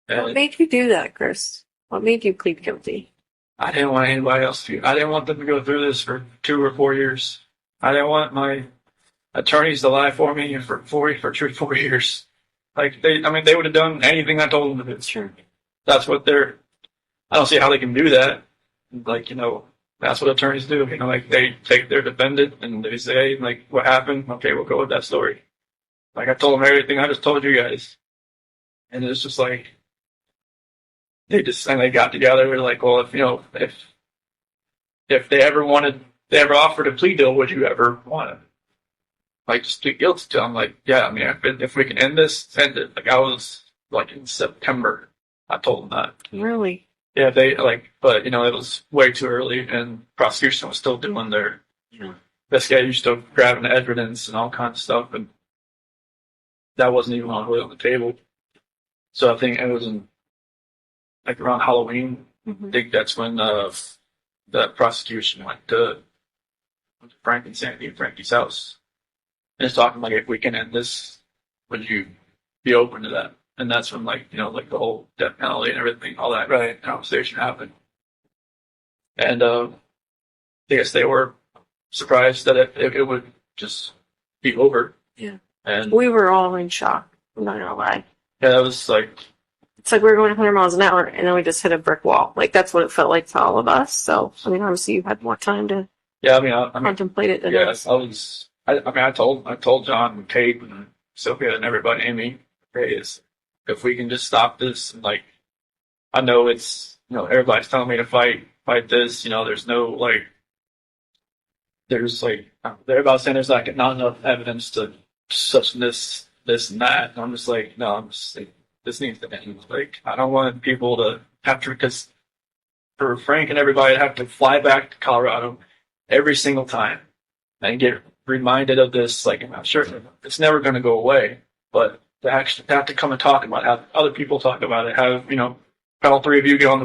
What made you do that, Chris? What made you plead guilty? I didn't want anybody else to. I didn't want them to go through this for 2 or 4 years. I didn't want my attorneys to lie for me for 4 years. Like they would have done anything I told them to do. Sure. That's what they're. I don't see how they can do that. Like that's what attorneys do. Like they take their defendant and they say like, what happened? Okay, we'll go with that story. Like I told them everything I just told you guys, and it's just like they got together. They're like, well, if they ever offered a plea deal, would you ever want to like just plead guilty to? I'm like, yeah. I mean, if we can end this, end it. Like I was like in September, I told them that. Really? Yeah, but it was way too early, and prosecution was still doing their investigation, still grabbing the evidence and all kinds of stuff, and that wasn't even really on the table. So I think it was in like around Halloween. I think that's when the prosecution went to Frank and Sandy and Frankie's house, and it's talking like, if we can end this, would you be open to that? And that's when like the whole death penalty and everything, all that conversation happened. And I guess they were surprised that it would just be over. Yeah. And we were all in shock. I'm not gonna lie. Yeah, that was like. It's like we were going 100 miles an hour, and then we just hit a brick wall. Like that's what it felt like to all of us. So I mean, obviously you had more time to. Yeah, I mean, contemplate it than us. I told John and Kate and Sophia and everybody, Amy, if we can just stop this, and like, I know it's everybody's telling me to fight this. There's no like, there's like everybody's saying there's like not enough evidence to such this and that. And I'm just like, no, I'm just like, this needs to end. Like, I don't want people to have to, because for Frank and everybody to have to fly back to Colorado every single time and get reminded of this. Like, I'm not sure it's never going to go away, but to actually have to come and talk about it, have other people talk about it, have all three of you get on the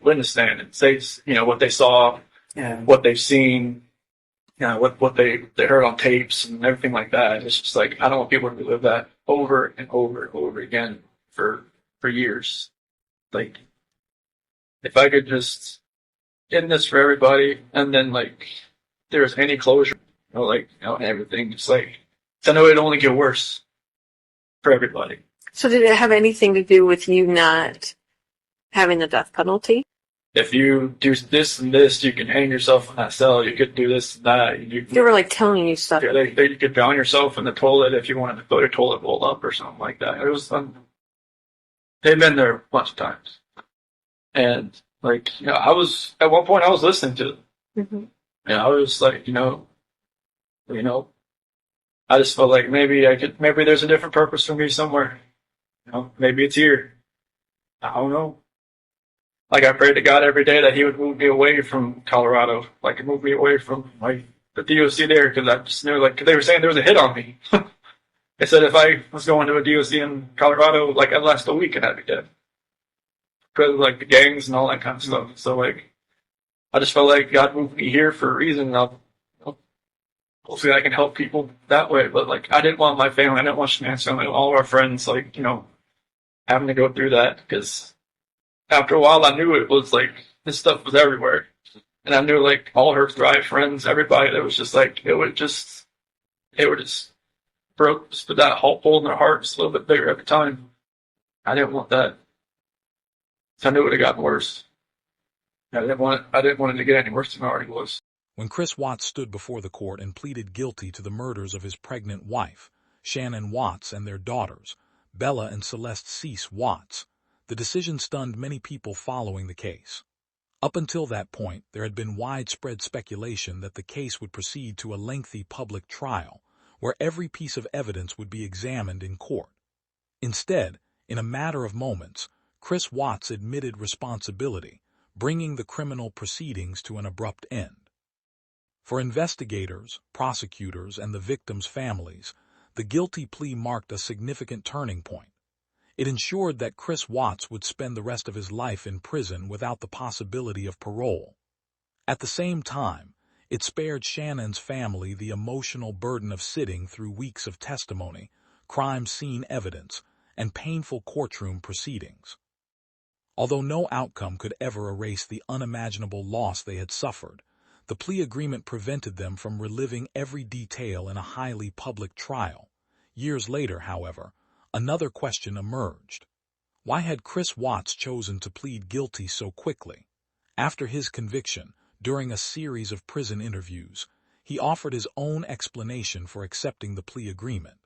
witness stand and say what they saw, what they've seen, what they heard on tapes and everything like that. It's just like, I don't want people to relive that over and over and over again for years. Like, if I could just end this for everybody, and then like if there's any closure, everything. It's like, I know it'd only get worse for everybody. So did it have anything to do with you not having the death penalty? If you do this and this, you can hang yourself in that cell. You could do this and that. They were like telling you stuff. Yeah, you could drown yourself in the toilet if you wanted to put your toilet bowl up or something like that. It was they've been there a bunch of times, and like I was at one point I was listening to them. I was like, I just felt like maybe there's a different purpose for me somewhere. Maybe it's here. I don't know. Like, I prayed to God every day that He would move me away from Colorado, like move me away from like the DOC there, because I just knew, like, 'cause they were saying there was a hit on me. They said if I was going to a DOC in Colorado, like, I'd last a week and I'd be dead, because of like the gangs and all that kind of stuff. So like, I just felt like God moved me here for a reason. Hopefully I can help people that way. But like, I didn't want my family, I didn't want Shanann's family, all of our friends, like, having to go through that, because after a while, I knew it was like, this stuff was everywhere. And I knew like all her Thrive friends, everybody, that was just like, it would just put that hole in their heart just a little bit bigger every time. I didn't want that. So I knew it would have gotten worse. I didn't want it to get any worse than it already was. When Chris Watts stood before the court and pleaded guilty to the murders of his pregnant wife, Shanann Watts, and their daughters, Bella and Celeste Cece Watts, the decision stunned many people following the case. Up until that point, there had been widespread speculation that the case would proceed to a lengthy public trial, where every piece of evidence would be examined in court. Instead, in a matter of moments, Chris Watts admitted responsibility, bringing the criminal proceedings to an abrupt end. For investigators, prosecutors, and the victims' families, the guilty plea marked a significant turning point. It ensured that Chris Watts would spend the rest of his life in prison without the possibility of parole. At the same time, it spared Shanann's family the emotional burden of sitting through weeks of testimony, crime scene evidence, and painful courtroom proceedings. Although no outcome could ever erase the unimaginable loss they had suffered, the plea agreement prevented them from reliving every detail in a highly public trial. Years later, however, another question emerged. Why had Chris Watts chosen to plead guilty so quickly? After his conviction, during a series of prison interviews, he offered his own explanation for accepting the plea agreement.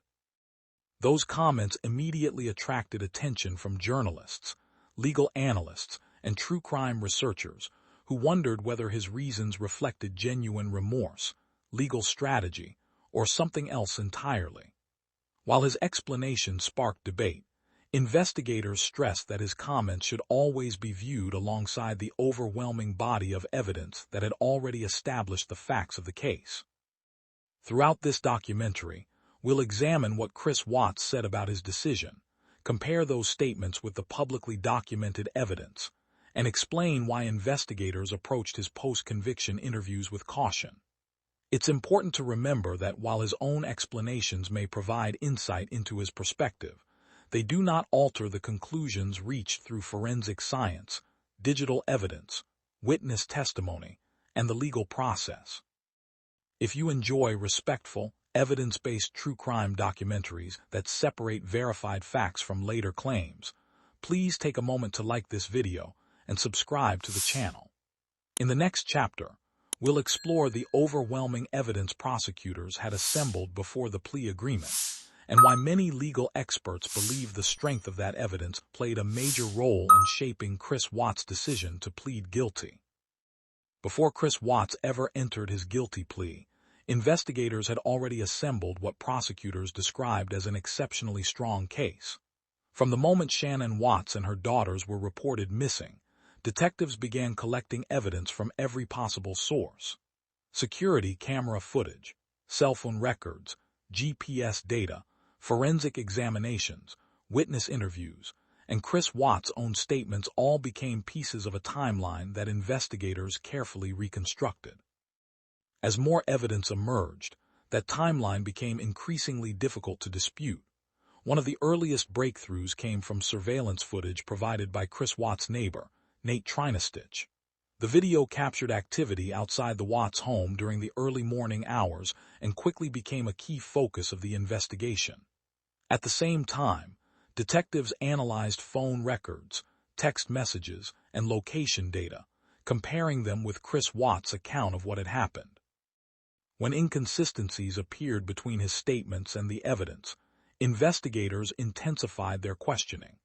Those comments immediately attracted attention from journalists, legal analysts, and true crime researchers who wondered whether his reasons reflected genuine remorse, legal strategy, or something else entirely. While his explanation sparked debate, investigators stressed that his comments should always be viewed alongside the overwhelming body of evidence that had already established the facts of the case. Throughout this documentary, we'll examine what Chris Watts said about his decision, compare those statements with the publicly documented evidence, and explain why investigators approached his post-conviction interviews with caution. It's important to remember that while his own explanations may provide insight into his perspective, they do not alter the conclusions reached through forensic science, digital evidence, witness testimony, and the legal process. If you enjoy respectful, evidence-based true crime documentaries that separate verified facts from later claims, please take a moment to like this video and subscribe to the channel. In the next chapter, we'll explore the overwhelming evidence prosecutors had assembled before the plea agreement, and why many legal experts believe the strength of that evidence played a major role in shaping Chris Watts' decision to plead guilty. Before Chris Watts ever entered his guilty plea, investigators had already assembled what prosecutors described as an exceptionally strong case. From the moment Shanann Watts and her daughters were reported missing, detectives began collecting evidence from every possible source. Security camera footage, cell phone records, GPS data, forensic examinations, witness interviews, and Chris Watts' own statements all became pieces of a timeline that investigators carefully reconstructed. As more evidence emerged, that timeline became increasingly difficult to dispute. One of the earliest breakthroughs came from surveillance footage provided by Chris Watts' neighbor, Nate Trinastich. The video captured activity outside the Watts home during the early morning hours and quickly became a key focus of the investigation. At the same time, detectives analyzed phone records, text messages, and location data, comparing them with Chris Watts' account of what had happened. When inconsistencies appeared between his statements and the evidence, investigators intensified their questioning.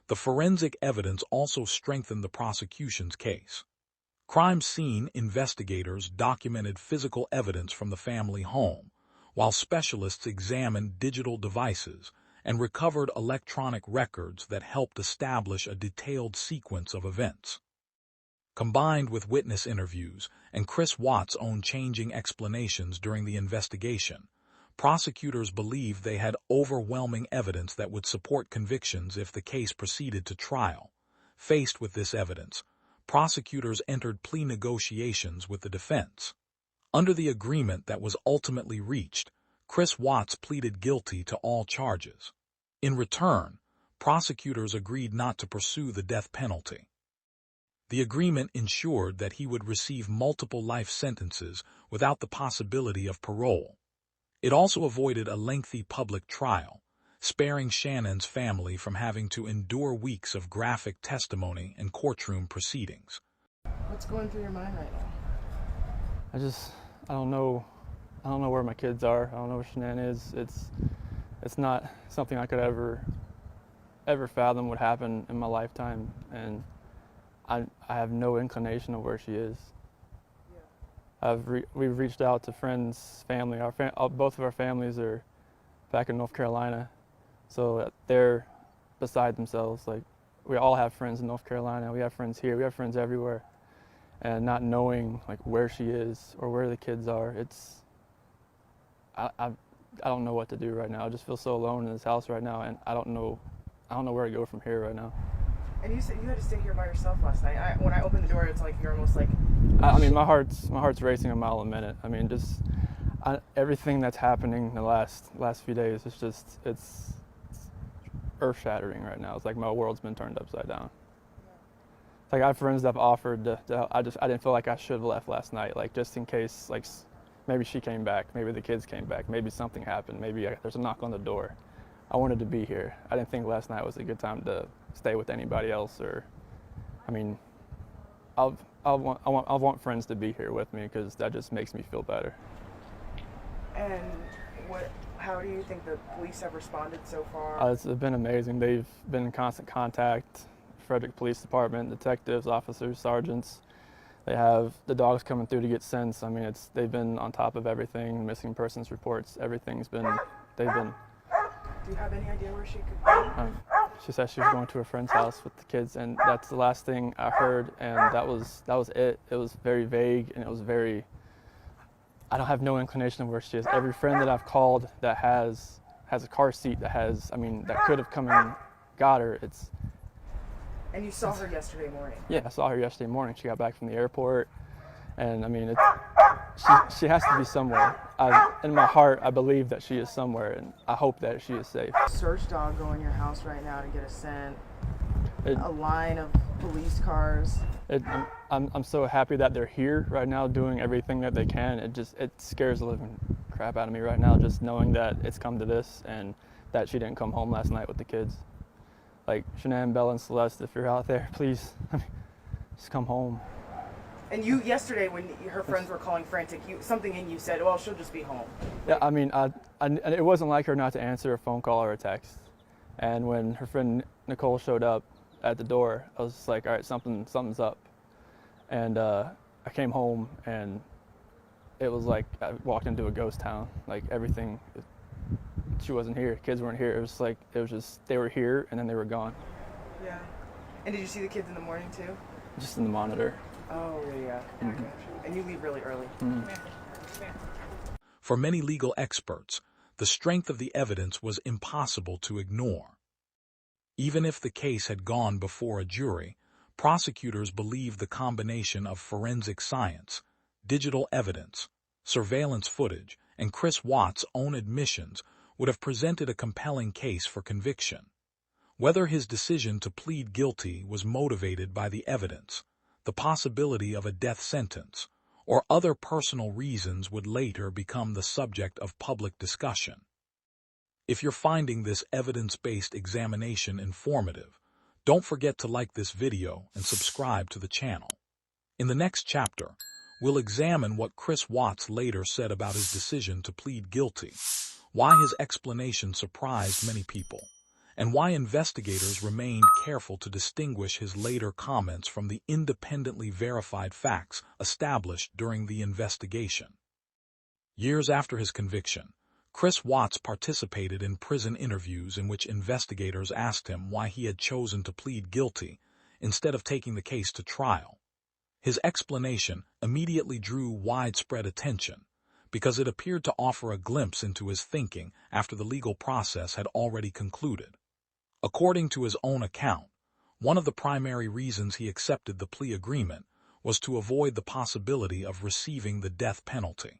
The forensic evidence also strengthened the prosecution's case. Crime scene investigators documented physical evidence from the family home, while specialists examined digital devices and recovered electronic records that helped establish a detailed sequence of events. Combined with witness interviews and Chris Watts' own changing explanations during the investigation, prosecutors believed they had overwhelming evidence that would support convictions if the case proceeded to trial. Faced with this evidence, prosecutors entered plea negotiations with the defense. Under the agreement that was ultimately reached, Chris Watts pleaded guilty to all charges. In return, prosecutors agreed not to pursue the death penalty. The agreement ensured that he would receive multiple life sentences without the possibility of parole. It also avoided a lengthy public trial, sparing Shannon's family from having to endure weeks of graphic testimony and courtroom proceedings. What's going through your mind right now? I don't know where my kids are. I don't know where Shanann is. It's not something I could ever fathom would happen in my lifetime, and I have no inclination of where she is. Yeah. We've reached out to friends, family. Both of our families are back in North Carolina, so they're beside themselves. Like, we all have friends in North Carolina. We have friends here. We have friends everywhere, and not knowing like where she is or where the kids are, I don't know what to do right now. I just feel so alone in this house right now, and I don't know where to go from here right now. And you said you had to stay here by yourself last night. When I opened the door, it's like you're almost like. I mean, my heart's racing a mile a minute. I mean, everything that's happening the last few days. It's earth-shattering right now. It's like my world's been turned upside down. It's like I have friends that have offered to I didn't feel like I should have left last night, like just in case, like maybe she came back, maybe the kids came back, maybe something happened, maybe there's a knock on the door. I wanted to be here. I didn't think last night was a good time to stay with anybody else, or, I mean, I want friends to be here with me because that just makes me feel better. And how do you think the police have responded so far? It's been amazing. They've been in constant contact. Frederick Police Department, detectives, officers, sergeants. They have the dogs coming through to get scents. I mean, they've been on top of everything. Missing persons reports. Everything's been. They've been. Do you have any idea where she could be? She said she was going to a friend's house with the kids, and that's the last thing I heard. And that was it. It was very vague, and it was very. I don't have no inclination of where she is. Every friend that I've called that has a car seat that could have come and got her. And you saw her yesterday morning? Yeah, I saw her yesterday morning. She got back from the airport, and I mean, she has to be somewhere. In my heart, I believe that she is somewhere, and I hope that she is safe. Search dog go in your house right now to get a scent. A line of police cars. I'm so happy that they're here right now doing everything that they can. It scares the living crap out of me right now, just knowing that it's come to this and that she didn't come home last night with the kids. Like, Shanann, Bella, and Celeste, if you're out there, please, just come home. And you, yesterday, when her friends were calling frantic, something in you said, well, she'll just be home. Yeah, I mean, it wasn't like her not to answer a phone call or a text. And when her friend Nicole showed up at the door, I was just like, all right, something's up. And I came home, and it was like I walked into a ghost town. Like, everything, she wasn't here. Kids weren't here. It was just they were here and then they were gone. Yeah. And did you see the kids in the morning too? Just in the monitor. Oh yeah. Mm-hmm. And you leave really early. Mm-hmm. For many legal experts, the strength of the evidence was impossible to ignore. Even if the case had gone before a jury, prosecutors believed the combination of forensic science, digital evidence, surveillance footage, and Chris Watts' own admissions would have presented a compelling case for conviction. Whether his decision to plead guilty was motivated by the evidence, the possibility of a death sentence, or other personal reasons would later become the subject of public discussion. If you're finding this evidence-based examination informative, don't forget to like this video and subscribe to the channel. In the next chapter, we'll examine what Chris Watts later said about his decision to plead guilty, why his explanation surprised many people, and why investigators remained careful to distinguish his later comments from the independently verified facts established during the investigation. Years after his conviction, Chris Watts participated in prison interviews in which investigators asked him why he had chosen to plead guilty instead of taking the case to trial. His explanation immediately drew widespread attention, because it appeared to offer a glimpse into his thinking after the legal process had already concluded. According to his own account, one of the primary reasons he accepted the plea agreement was to avoid the possibility of receiving the death penalty.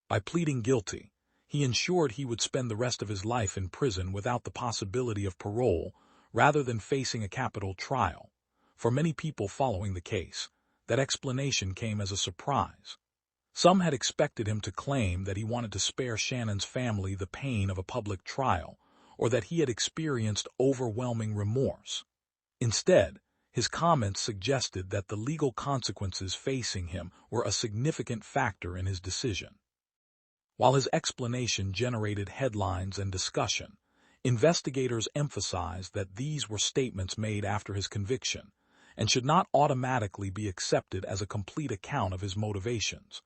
By pleading guilty, he ensured he would spend the rest of his life in prison without the possibility of parole rather than facing a capital trial. For many people following the case, that explanation came as a surprise. Some had expected him to claim that he wanted to spare Shannon's family the pain of a public trial, or that he had experienced overwhelming remorse. Instead, his comments suggested that the legal consequences facing him were a significant factor in his decision. While his explanation generated headlines and discussion, investigators emphasized that these were statements made after his conviction and should not automatically be accepted as a complete account of his motivations.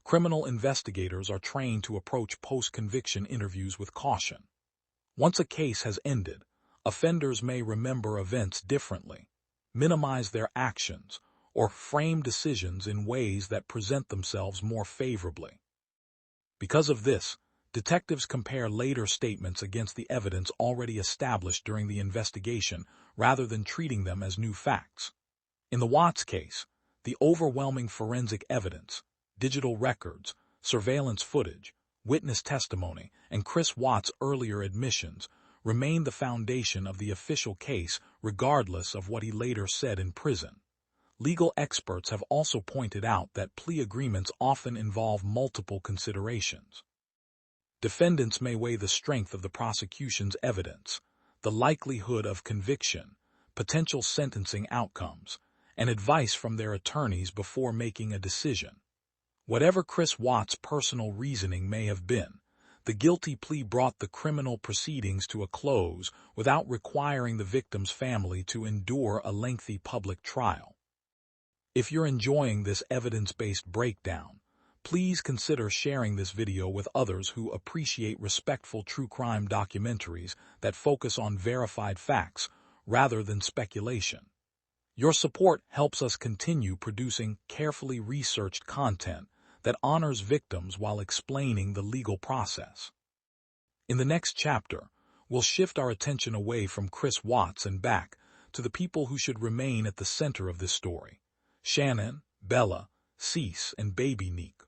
Criminal investigators are trained to approach post-conviction interviews with caution. Once a case has ended, offenders may remember events differently, minimize their actions, or frame decisions in ways that present themselves more favorably. Because of this, detectives compare later statements against the evidence already established during the investigation rather than treating them as new facts. In the Watts case, the overwhelming forensic evidence, digital records, surveillance footage, witness testimony, and Chris Watts' earlier admissions remain the foundation of the official case regardless of what he later said in prison. Legal experts have also pointed out that plea agreements often involve multiple considerations. Defendants may weigh the strength of the prosecution's evidence, the likelihood of conviction, potential sentencing outcomes, and advice from their attorneys before making a decision. Whatever Chris Watts' personal reasoning may have been, the guilty plea brought the criminal proceedings to a close without requiring the victim's family to endure a lengthy public trial. If you're enjoying this evidence-based breakdown, please consider sharing this video with others who appreciate respectful true crime documentaries that focus on verified facts rather than speculation. Your support helps us continue producing carefully researched content that honors victims while explaining the legal process. In the next chapter, we'll shift our attention away from Chris Watts and back to the people who should remain at the center of this story: Shanann, Bella, Cece, and baby Nico,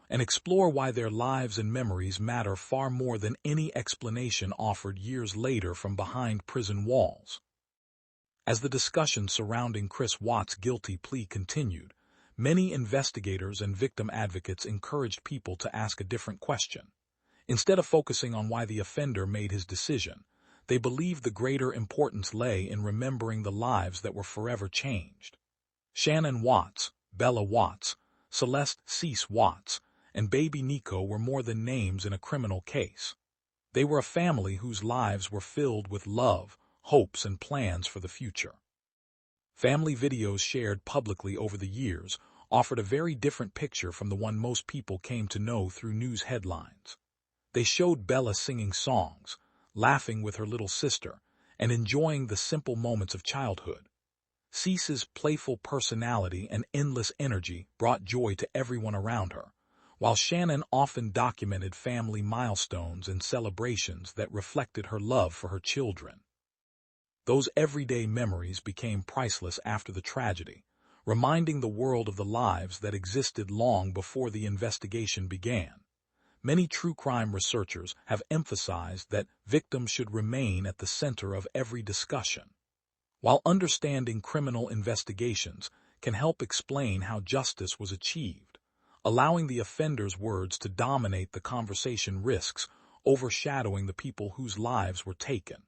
and explore why their lives and memories matter far more than any explanation offered years later from behind prison walls. As the discussion surrounding Chris Watts' guilty plea continued, many investigators and victim advocates encouraged people to ask a different question. Instead of focusing on why the offender made his decision, they believed the greater importance lay in remembering the lives that were forever changed. Shanann Watts, Bella Watts, Celeste Cece Watts, and baby Nico were more than names in a criminal case. They were a family whose lives were filled with love, hopes, and plans for the future. Family videos shared publicly over the years offered a very different picture from the one most people came to know through news headlines. They showed Bella singing songs, laughing with her little sister, and enjoying the simple moments of childhood. Cece's playful personality and endless energy brought joy to everyone around her, while Shanann often documented family milestones and celebrations that reflected her love for her children. Those everyday memories became priceless after the tragedy, reminding the world of the lives that existed long before the investigation began. Many true crime researchers have emphasized that victims should remain at the center of every discussion. While understanding criminal investigations can help explain how justice was achieved, allowing the offender's words to dominate the conversation risks overshadowing the people whose lives were taken.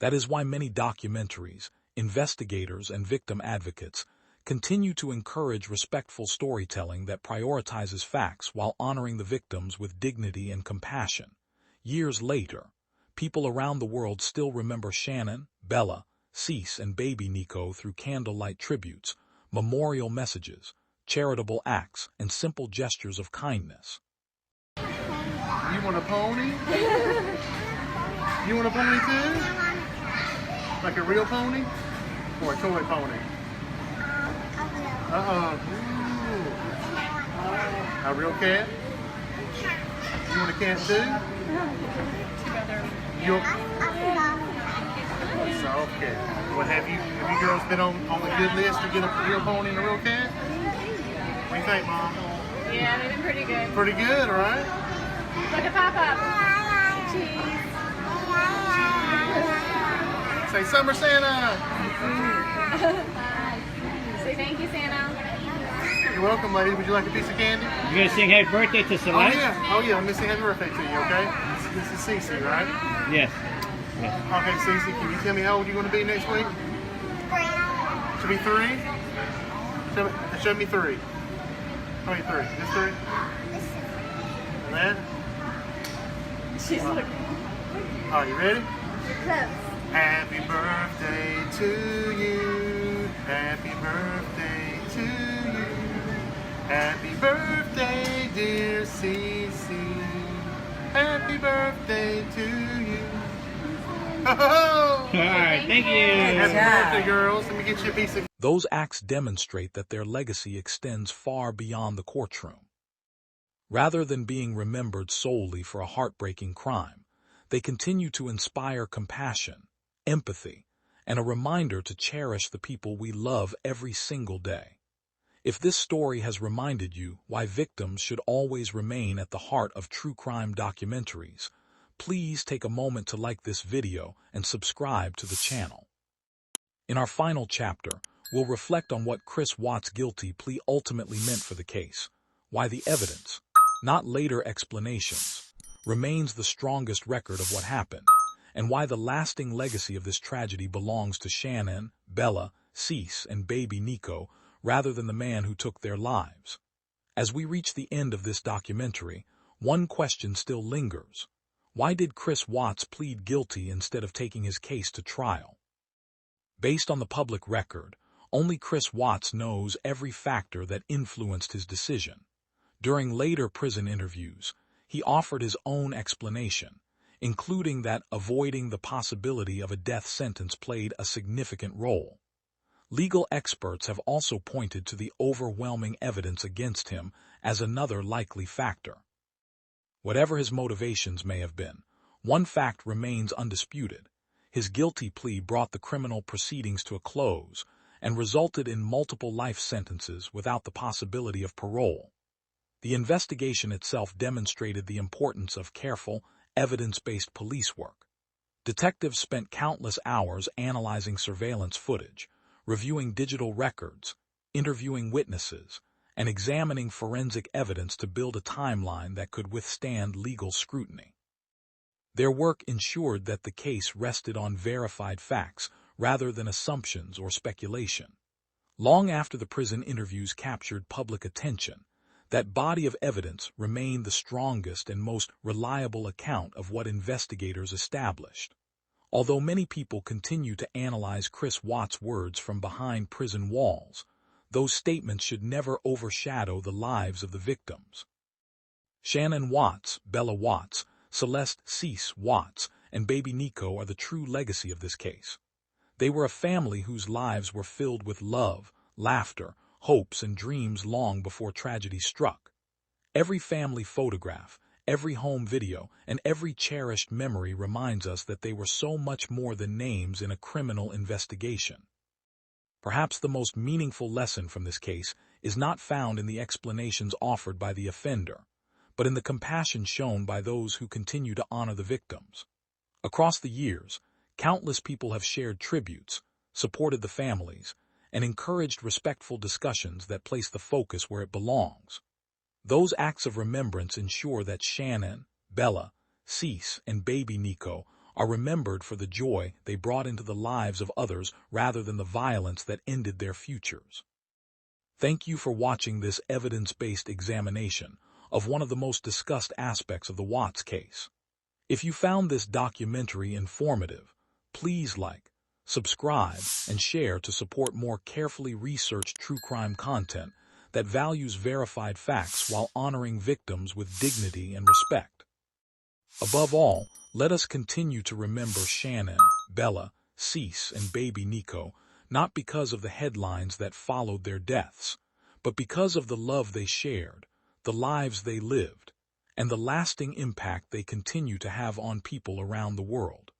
That is why many documentaries, investigators, and victim advocates continue to encourage respectful storytelling that prioritizes facts while honoring the victims with dignity and compassion. Years later, people around the world still remember Shanann, Bella, Cece, and baby Nico through candlelight tributes, memorial messages, charitable acts, and simple gestures of kindness. You want a pony? You want a pony too? Like a real pony? Or a toy pony? A real cat? You want a cat too? So, okay. Well, have you girls been on the good list to get a real pony and a real cat? What do you think, Mom? Yeah, they've been pretty good. Pretty good, right? Look at Papa. Cheese. Say Summer Santa. Say thank you, Santa. You're welcome, lady. Would you like a piece of candy? You gonna sing happy birthday to Celeste? Oh yeah. Let me sing happy birthday to you, okay? This is Cece, right? Yes. Okay, Cece, can you tell me how old you're going to be next week? 3. Should be 3? Show me 3. How many 3? This 3? And that? She's looking. All right, you ready? Close. Happy birthday to you. Happy birthday to you. Happy birthday, dear Cece. Happy birthday to you. All right, thank you. Happy birthday, girls. Let me get you a piece of... Those acts demonstrate that their legacy extends far beyond the courtroom. Rather than being remembered solely for a heartbreaking crime, they continue to inspire compassion, empathy, and a reminder to cherish the people we love every single day. If this story has reminded you why victims should always remain at the heart of true crime documentaries, please take a moment to like this video and subscribe to the channel. In our final chapter, we'll reflect on what Chris Watts' guilty plea ultimately meant for the case, why the evidence, not later explanations, remains the strongest record of what happened, and why the lasting legacy of this tragedy belongs to Shanann, Bella, Cece, and baby Nico, rather than the man who took their lives. As we reach the end of this documentary, one question still lingers. Why did Chris Watts plead guilty instead of taking his case to trial? Based on the public record, only Chris Watts knows every factor that influenced his decision. During later prison interviews, he offered his own explanation, including that avoiding the possibility of a death sentence played a significant role. Legal experts have also pointed to the overwhelming evidence against him as another likely factor. Whatever his motivations may have been, one fact remains undisputed. His guilty plea brought the criminal proceedings to a close and resulted in multiple life sentences without the possibility of parole. The investigation itself demonstrated the importance of careful, evidence-based police work. Detectives spent countless hours analyzing surveillance footage, reviewing digital records, interviewing witnesses, and examining forensic evidence to build a timeline that could withstand legal scrutiny. Their work ensured that the case rested on verified facts rather than assumptions or speculation. Long after the prison interviews captured public attention, that body of evidence remained the strongest and most reliable account of what investigators established. Although many people continue to analyze Chris Watts' words from behind prison walls, those statements should never overshadow the lives of the victims. Shanann Watts, Bella Watts, Celeste, Cece Watts, and baby Nico are the true legacy of this case. They were a family whose lives were filled with love, laughter, hopes, and dreams long before tragedy struck. Every family photograph, every home video, and every cherished memory reminds us that they were so much more than names in a criminal investigation. Perhaps the most meaningful lesson from this case is not found in the explanations offered by the offender, but in the compassion shown by those who continue to honor the victims. Across the years, countless people have shared tributes, supported the families, and encouraged respectful discussions that place the focus where it belongs. Those acts of remembrance ensure that Shanann, Bella, Cece, and baby Nico are remembered for the joy they brought into the lives of others rather than the violence that ended their futures. Thank you for watching this evidence-based examination of one of the most discussed aspects of the Watts case. If you found this documentary informative, please like, subscribe, and share to support more carefully researched true crime content that values verified facts while honoring victims with dignity and respect. Above all, let us continue to remember Shanann, Bella, Cece, and baby Nico, not because of the headlines that followed their deaths, but because of the love they shared, the lives they lived, and the lasting impact they continue to have on people around the world.